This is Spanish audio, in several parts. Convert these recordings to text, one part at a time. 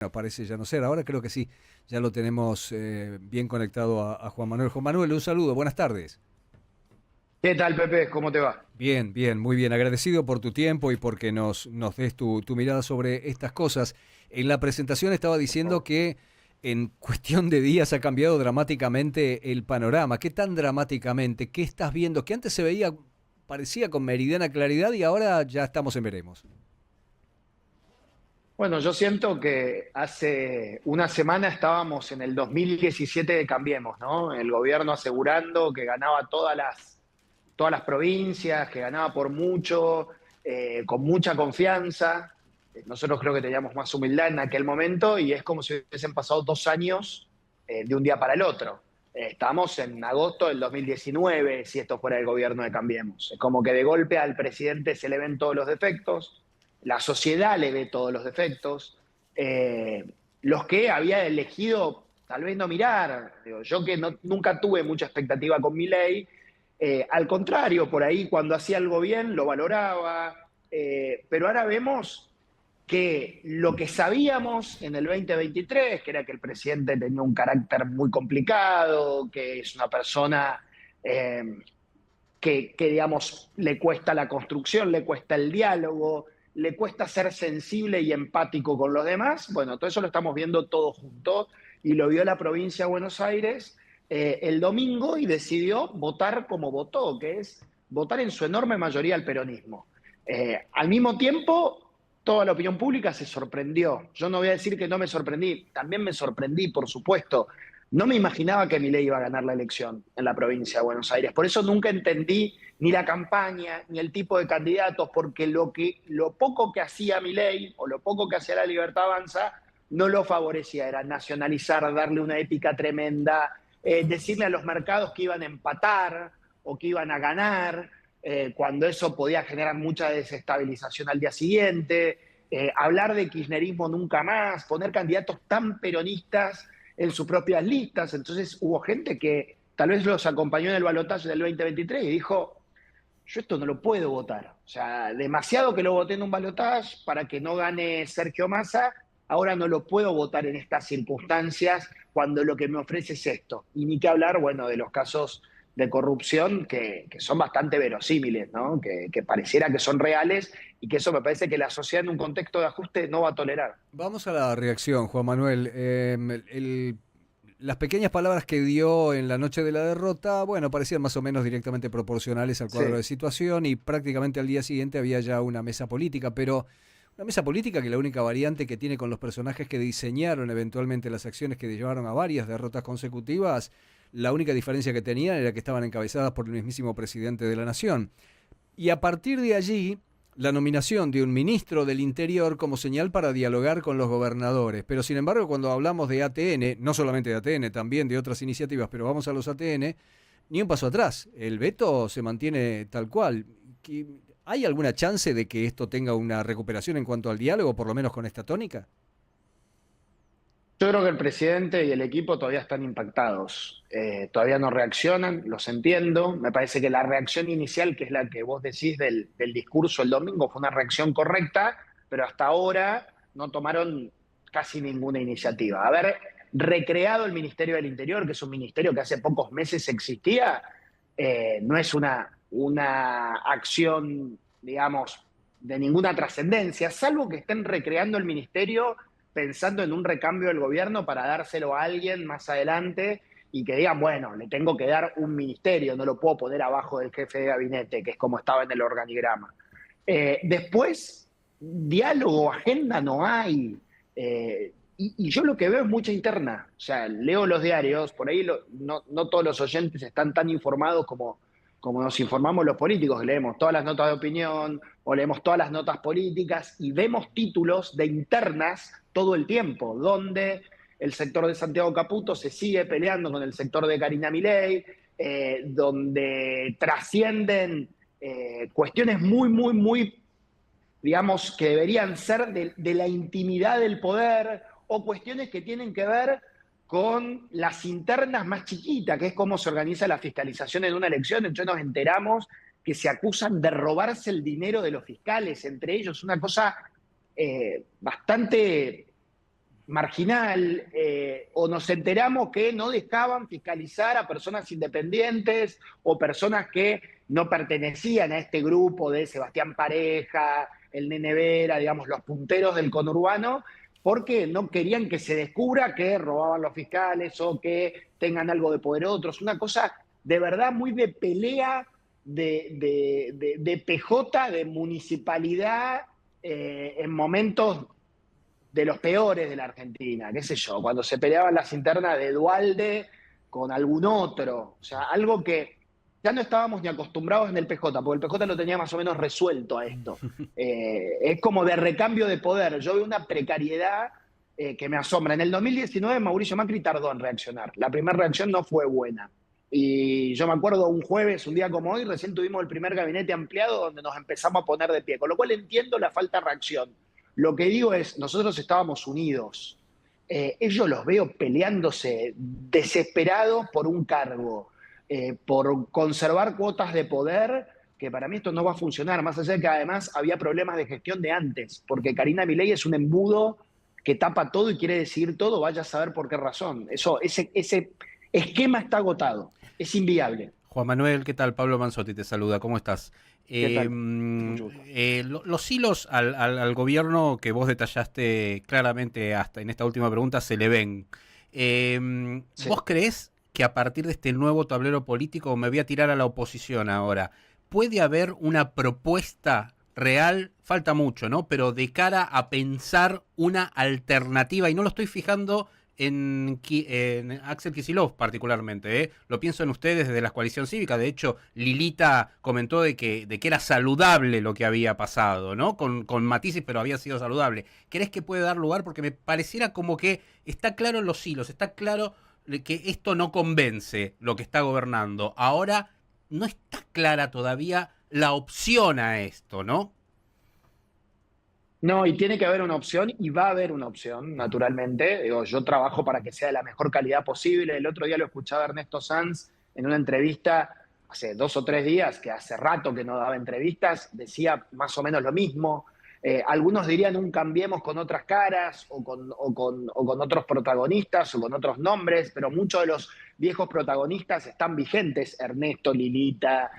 Bueno, parece ya no ser. Ahora creo que sí, ya lo tenemos bien conectado a Juan Manuel. Juan Manuel, un saludo, buenas tardes. ¿Qué tal, Pepe? ¿Cómo te va? Bien, bien, muy bien. Agradecido por tu tiempo y porque nos des tu mirada sobre estas cosas. En la presentación estaba diciendo que en cuestión de días ha cambiado dramáticamente el panorama. ¿Qué tan dramáticamente? ¿Qué estás viendo? Que antes se veía, parecía con meridiana claridad y ahora ya estamos en veremos. Bueno, yo siento que hace una semana estábamos en el 2017 de Cambiemos, ¿no? El gobierno asegurando que ganaba todas las provincias, que ganaba por mucho, con mucha confianza. Nosotros creo que teníamos más humildad en aquel momento y es como si hubiesen pasado 2 años de un día para el otro. Estamos en agosto del 2019, si esto fuera el gobierno de Cambiemos. Es como que de golpe al presidente se le ven todos los defectos, la sociedad le ve todos los defectos, eh, los que había elegido tal vez no mirar. Digo, yo que nunca tuve mucha expectativa con mi ley, al contrario, por ahí cuando hacía algo bien lo valoraba, pero ahora vemos que lo que sabíamos en el 2023, que era que el presidente tenía un carácter muy complicado, que es una persona eh, digamos, le cuesta la construcción, le cuesta el diálogo, le cuesta ser sensible y empático con los demás. Bueno, todo eso lo estamos viendo todo junto y lo vio la provincia de Buenos Aires el domingo y decidió votar como votó, que es votar en su enorme mayoría al peronismo. Al mismo tiempo, toda la opinión pública se sorprendió. Yo no voy a decir que no me sorprendí, también me sorprendí, por supuesto. No me imaginaba que Milei iba a ganar la elección en la provincia de Buenos Aires. Por eso nunca entendí ni la campaña ni el tipo de candidatos, porque lo poco que hacía Milei o lo poco que hacía la Libertad Avanza no lo favorecía. Era nacionalizar, darle una épica tremenda, decirle a los mercados que iban a empatar o que iban a ganar, cuando eso podía generar mucha desestabilización al día siguiente, hablar de kirchnerismo nunca más, poner candidatos tan peronistas en sus propias listas. Entonces hubo gente que tal vez los acompañó en el balotaje del 2023 y dijo, yo esto no lo puedo votar. O sea, demasiado que lo voté en un balotaje para que no gane Sergio Massa, ahora no lo puedo votar en estas circunstancias cuando lo que me ofrece es esto. Y ni que hablar, bueno, de los casos de corrupción que son bastante verosímiles, ¿no? Que pareciera que son reales y que eso me parece que la sociedad en un contexto de ajuste no va a tolerar. Vamos a la reacción, Juan Manuel. Las pequeñas palabras que dio en la noche de la derrota, bueno, parecían más o menos directamente proporcionales al Sí. cuadro de situación y prácticamente al día siguiente había ya una mesa política, pero una mesa política que la única variante que tiene con los personajes que diseñaron eventualmente las acciones que llevaron a varias derrotas consecutivas, la única diferencia que tenían era que estaban encabezadas por el mismísimo presidente de la nación. Y a partir de allí, la nominación de un ministro del Interior como señal para dialogar con los gobernadores. Pero sin embargo, cuando hablamos de ATN, no solamente de ATN, también de otras iniciativas, pero vamos a los ATN, ni un paso atrás. El veto se mantiene tal cual. ¿Hay alguna chance de que esto tenga una recuperación en cuanto al diálogo, por lo menos con esta tónica? Yo creo que el presidente y el equipo todavía están impactados, todavía no reaccionan, los entiendo. Me parece que la reacción inicial, que es la que vos decís del discurso el domingo, fue una reacción correcta, pero hasta ahora no tomaron casi ninguna iniciativa. Haber recreado el Ministerio del Interior, que es un ministerio que hace pocos meses existía, no es una acción, digamos, de ninguna trascendencia, salvo que estén recreando el ministerio pensando en un recambio del gobierno para dárselo a alguien más adelante y que digan, bueno, le tengo que dar un ministerio, no lo puedo poner abajo del jefe de gabinete, que es como estaba en el organigrama. Después, diálogo, agenda no hay. Y yo lo que veo es mucha interna. O sea, leo los diarios, por ahí no todos los oyentes están tan informados como nos informamos los políticos, leemos todas las notas de opinión o leemos todas las notas políticas y vemos títulos de internas todo el tiempo, donde el sector de Santiago Caputo se sigue peleando con el sector de Karina Milei, donde trascienden cuestiones muy, muy, muy, digamos, que deberían ser de la intimidad del poder o cuestiones que tienen que ver con las internas más chiquitas, que es cómo se organiza la fiscalización en una elección. Entonces nos enteramos que se acusan de robarse el dinero de los fiscales, entre ellos una cosa bastante marginal, o nos enteramos que no dejaban fiscalizar a personas independientes o personas que no pertenecían a este grupo de Sebastián Pareja, el Nene Vera, digamos, los punteros del conurbano, porque no querían que se descubra que robaban los fiscales o que tengan algo de poder otros. Una cosa de verdad muy de pelea de PJ, de municipalidad, en momentos de los peores de la Argentina, qué sé yo, cuando se peleaban las internas de Dualde con algún otro, o sea, algo que ya no estábamos ni acostumbrados en el PJ, porque el PJ lo tenía más o menos resuelto a esto. Es como de recambio de poder. Yo veo una precariedad que me asombra. En el 2019 Mauricio Macri tardó en reaccionar. La primera reacción no fue buena. Y yo me acuerdo un jueves, un día como hoy, recién tuvimos el primer gabinete ampliado donde nos empezamos a poner de pie, con lo cual entiendo la falta de reacción. Lo que digo es, nosotros estábamos unidos. Ellos los veo peleándose desesperados por un cargo, por conservar cuotas de poder, que para mí esto no va a funcionar, más allá de que además había problemas de gestión de antes, porque Karina Milei es un embudo que tapa todo y quiere decidir todo, vaya a saber por qué razón. Ese esquema está agotado, es inviable. Juan Manuel, ¿qué tal? Pablo Manzotti te saluda, ¿cómo estás? ¿Qué tal? Mucho gusto. Los hilos al gobierno que vos detallaste claramente hasta en esta última pregunta se le ven. Sí. ¿Vos creés que a partir de este nuevo tablero político, me voy a tirar a la oposición ahora, puede haber una propuesta real, falta mucho, ¿no? Pero de cara a pensar una alternativa, y no lo estoy fijando en Axel Kicillof particularmente, ¿eh? Lo pienso en ustedes desde la coalición cívica. De hecho, Lilita comentó de que era saludable lo que había pasado, ¿no? Con matices, pero había sido saludable. ¿Crees que puede dar lugar? Porque me pareciera como que está claro en los hilos, está claro que esto no convence lo que está gobernando. Ahora no está clara todavía la opción a esto, ¿no? No, y tiene que haber una opción y va a haber una opción, naturalmente. Digo, yo trabajo para que sea de la mejor calidad posible. El otro día lo escuchaba Ernesto Sanz en una entrevista hace 2 o 3 días, que hace rato que no daba entrevistas, decía más o menos lo mismo. Algunos dirían un cambiemos con otras caras o con otros protagonistas o con otros nombres, pero muchos de los viejos protagonistas están vigentes. Ernesto, Lilita,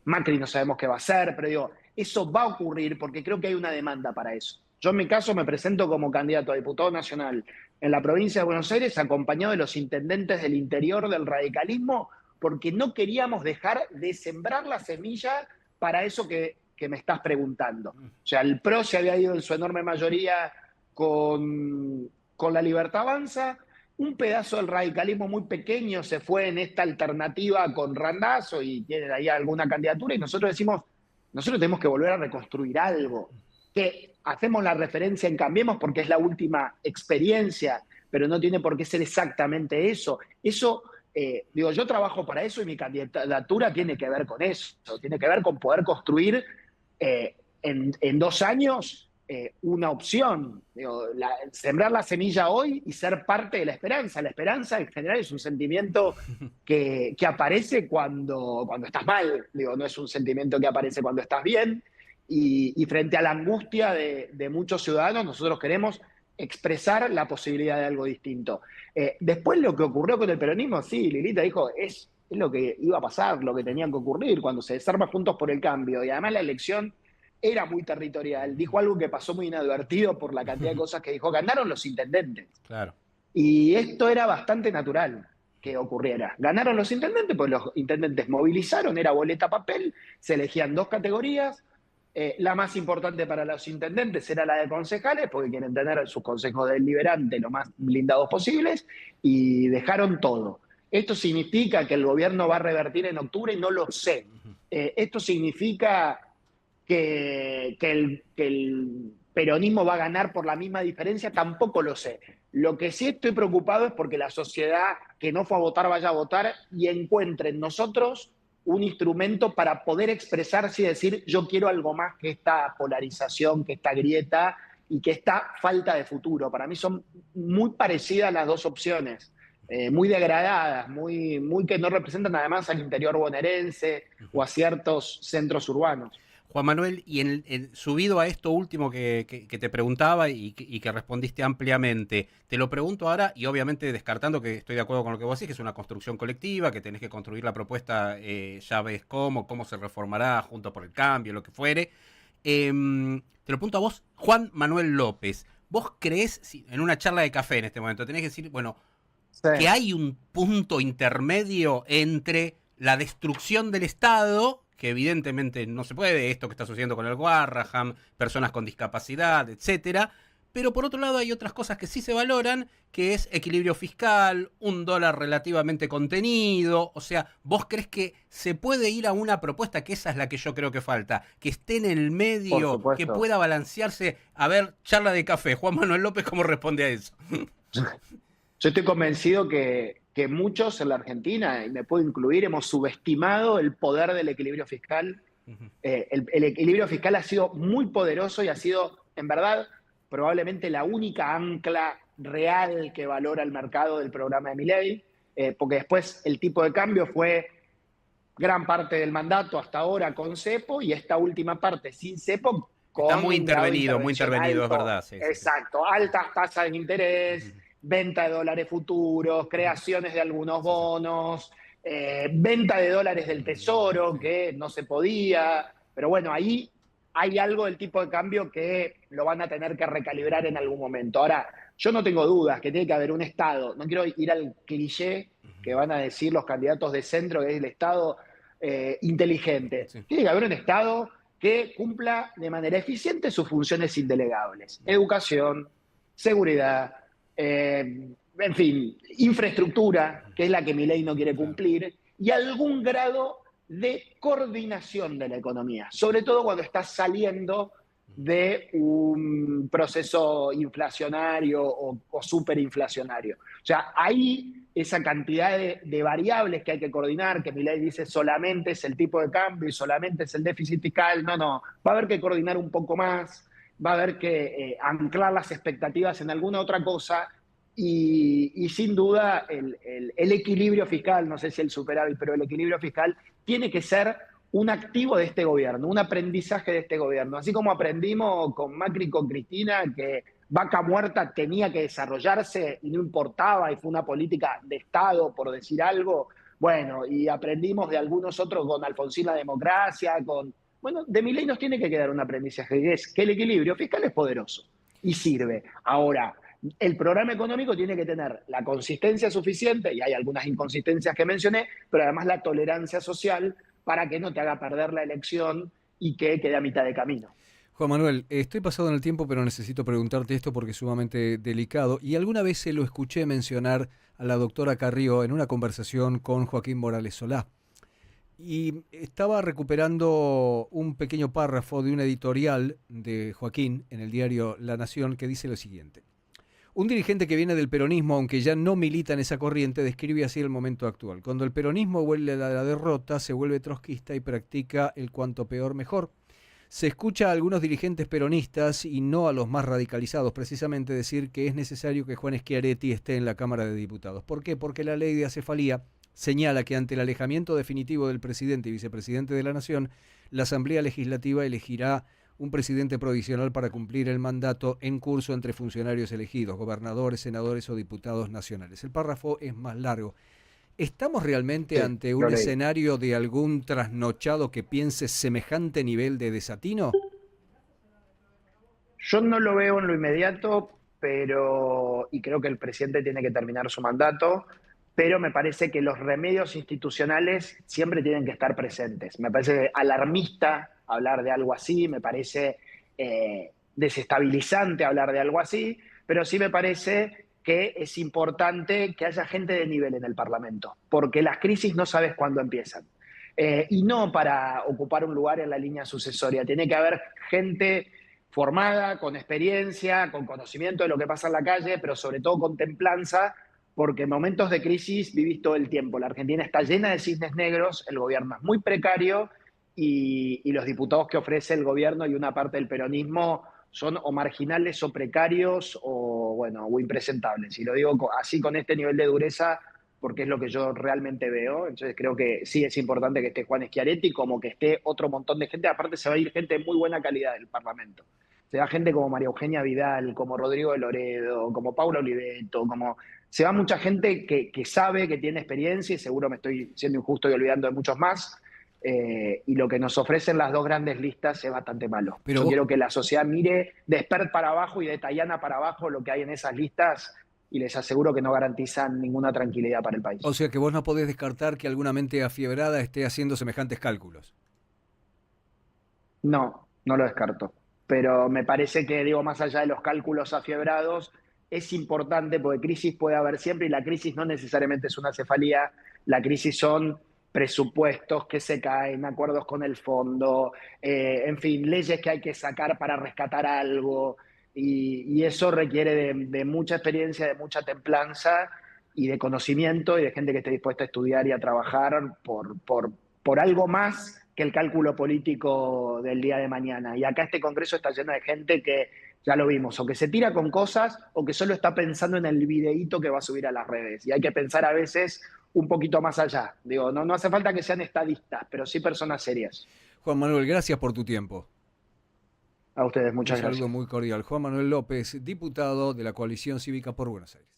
Macri no sabemos qué va a hacer, pero digo, eso va a ocurrir porque creo que hay una demanda para eso. Yo en mi caso me presento como candidato a diputado nacional en la provincia de Buenos Aires, acompañado de los intendentes del interior del radicalismo, porque no queríamos dejar de sembrar la semilla para eso que me estás preguntando. O sea, el PRO se había ido en su enorme mayoría con la Libertad Avanza, un pedazo del radicalismo muy pequeño se fue en esta alternativa con Randazzo y tienen ahí alguna candidatura, y nosotros decimos, nosotros tenemos que volver a reconstruir algo, que hacemos la referencia en Cambiemos porque es la última experiencia, pero no tiene por qué ser exactamente eso. Eso, digo, yo trabajo para eso y mi candidatura tiene que ver con eso, tiene que ver con poder construir en 2 años una opción, digo, sembrar la semilla hoy y ser parte de la esperanza. La esperanza en general es un sentimiento que aparece cuando estás mal, digo, no es un sentimiento que aparece cuando estás bien, y frente a la angustia de muchos ciudadanos nosotros queremos expresar la posibilidad de algo distinto. Después lo que ocurrió con el peronismo, sí, Lilita dijo, es lo que iba a pasar, lo que tenía que ocurrir cuando se desarma Juntos por el Cambio, y además la elección era muy territorial. Dijo algo que pasó muy inadvertido por la cantidad de cosas que dijo. Ganaron los intendentes. Claro. Y esto era bastante natural que ocurriera. Ganaron los intendentes, pues los intendentes movilizaron, era boleta papel, se elegían 2 categorías. La más importante para los intendentes era la de concejales, porque quieren tener sus consejos deliberantes lo más blindados posibles, y dejaron todo. ¿Esto significa que el gobierno va a revertir en octubre? No lo sé. Esto significa que el peronismo va a ganar por la misma diferencia, tampoco lo sé. Lo que sí estoy preocupado es porque la sociedad que no fue a votar vaya a votar y encuentre en nosotros un instrumento para poder expresarse y decir yo quiero algo más que esta polarización, que esta grieta y que esta falta de futuro. Para mí son muy parecidas las dos opciones, muy degradadas, muy que no representan además al interior bonaerense o a ciertos centros urbanos. Juan Manuel, y subido a esto último que te preguntaba y que respondiste ampliamente, te lo pregunto ahora y obviamente descartando que estoy de acuerdo con lo que vos decís, que es una construcción colectiva, que tenés que construir la propuesta, ya ves cómo se reformará, Juntos por el Cambio, lo que fuere. Te lo pregunto a vos, Juan Manuel López, ¿vos creés, en una charla de café en este momento, tenés que decir, bueno, Sí. que hay un punto intermedio entre la destrucción del Estado, que evidentemente no se puede, esto que está sucediendo con el Warraham, personas con discapacidad, etcétera, pero por otro lado hay otras cosas que sí se valoran, que es equilibrio fiscal, un dólar relativamente contenido, o sea, ¿vos crees que se puede ir a una propuesta, que esa es la que yo creo que falta, que esté en el Por medio, que supuesto. pueda balancearse? A ver, charla de café, Juan Manuel López, ¿cómo responde a eso? Yo estoy convencido que muchos en la Argentina, y me puedo incluir, hemos subestimado el poder del equilibrio fiscal. El equilibrio fiscal ha sido muy poderoso y ha sido, en verdad, probablemente la única ancla real que valora el mercado del programa de Milei, porque después el tipo de cambio fue gran parte del mandato hasta ahora con cepo y esta última parte sin cepo Está con un grado de muy intervención intervenido, es alto. verdad, sí, sí, sí. Exacto, altas tasas de interés, Ujú. venta de dólares futuros, creaciones de algunos Sí, sí. bonos, venta de dólares del tesoro Sí. que no se podía, pero bueno, ahí hay algo del tipo de cambio que lo van a tener que recalibrar en algún momento. Ahora, yo no tengo dudas que tiene que haber un Estado, no quiero ir al cliché que van a decir los candidatos de centro, que es el Estado inteligente. Sí. Tiene que haber un Estado que cumpla de manera eficiente sus funciones indelegables. Educación, seguridad, en fin, infraestructura, que es la que Milei no quiere Claro. cumplir, y algún grado de coordinación de la economía, sobre todo cuando estás saliendo de un proceso inflacionario o superinflacionario. O sea, ahí esa cantidad de variables que hay que coordinar, que Milei dice solamente es el tipo de cambio y solamente es el déficit fiscal, no, va a haber que coordinar un poco más, va a haber que anclar las expectativas en alguna otra cosa y sin duda el equilibrio fiscal, no sé si el superávit, pero el equilibrio fiscal tiene que ser un activo de este gobierno, un aprendizaje de este gobierno. Así como aprendimos con Macri y con Cristina que Vaca Muerta tenía que desarrollarse y no importaba y fue una política de Estado, por decir algo, bueno, y aprendimos de algunos otros con Alfonsín la democracia, con... Bueno, de Milei nos tiene que quedar un aprendizaje, que es que el equilibrio fiscal es poderoso y sirve. Ahora, el programa económico tiene que tener la consistencia suficiente, y hay algunas inconsistencias que mencioné, pero además la tolerancia social para que no te haga perder la elección y que quede a mitad de camino. Juan Manuel, estoy pasado en el tiempo, pero necesito preguntarte esto porque es sumamente delicado. Y alguna vez se lo escuché mencionar a la doctora Carrió en una conversación con Joaquín Morales Solá. Y estaba recuperando un pequeño párrafo de un editorial de Joaquín en el diario La Nación que dice lo siguiente. Un dirigente que viene del peronismo, aunque ya no milita en esa corriente, describe así el momento actual. Cuando el peronismo vuelve a la derrota, se vuelve trotskista y practica el cuanto peor mejor. Se escucha a algunos dirigentes peronistas y no a los más radicalizados, precisamente decir que es necesario que Juan Schiaretti esté en la Cámara de Diputados. ¿Por qué? Porque la ley de acefalía señala que ante el alejamiento definitivo del presidente y vicepresidente de la Nación, la Asamblea Legislativa elegirá un presidente provisional para cumplir el mandato en curso entre funcionarios elegidos, gobernadores, senadores o diputados nacionales. El párrafo es más largo. ¿Estamos realmente Sí, ante un lo leí. escenario de algún trasnochado que piense semejante nivel de desatino? Yo no lo veo en lo inmediato, pero, y creo que el presidente tiene que terminar su mandato, pero me parece que los remedios institucionales siempre tienen que estar presentes. Me parece alarmista hablar de algo así, me parece desestabilizante hablar de algo así, pero sí me parece que es importante que haya gente de nivel en el Parlamento, porque las crisis no sabes cuándo empiezan. Y no para ocupar un lugar en la línea sucesoria, tiene que haber gente formada, con experiencia, con conocimiento de lo que pasa en la calle, pero sobre todo con templanza, porque en momentos de crisis vivís todo el tiempo. La Argentina está llena de cisnes negros, el gobierno es muy precario y los diputados que ofrece el gobierno y una parte del peronismo son o marginales o precarios o, bueno, o impresentables. Y lo digo así con este nivel de dureza porque es lo que yo realmente veo. Entonces creo que sí es importante que esté Juan Schiaretti, como que esté otro montón de gente. Aparte se va a ir gente de muy buena calidad del Parlamento. Se va gente como María Eugenia Vidal, como Rodrigo de Loredo, como Paula Oliveto, como... Se va mucha gente que sabe, que tiene experiencia, y seguro me estoy siendo injusto y olvidando de muchos más. Y lo que nos ofrecen las dos grandes listas es bastante malo. Pero Yo vos, quiero que la sociedad mire de Spert para abajo y de Tayana para abajo lo que hay en esas listas, y les aseguro que no garantizan ninguna tranquilidad para el país. o sea que vos no podés descartar que alguna mente afiebrada esté haciendo semejantes cálculos. No, no lo descarto. Pero me parece que, digo, más allá de los cálculos afiebrados, es importante porque crisis puede haber siempre, y la crisis no necesariamente es una cefalía, la crisis son presupuestos que se caen, acuerdos con el fondo, en fin, leyes que hay que sacar para rescatar algo, y eso requiere de mucha experiencia, de mucha templanza y de conocimiento, y de gente que esté dispuesta a estudiar y a trabajar por algo más que el cálculo político del día de mañana. Y acá este Congreso está lleno de gente que, ya lo vimos, o que se tira con cosas o que solo está pensando en el videíto que va a subir a las redes. Y hay que pensar a veces un poquito más allá. Digo, no hace falta que sean estadistas, pero sí personas serias. Juan Manuel, gracias por tu tiempo. A ustedes, Un muchas saludo gracias. muy cordial. Juan Manuel López, diputado de la Coalición Cívica por Buenos Aires.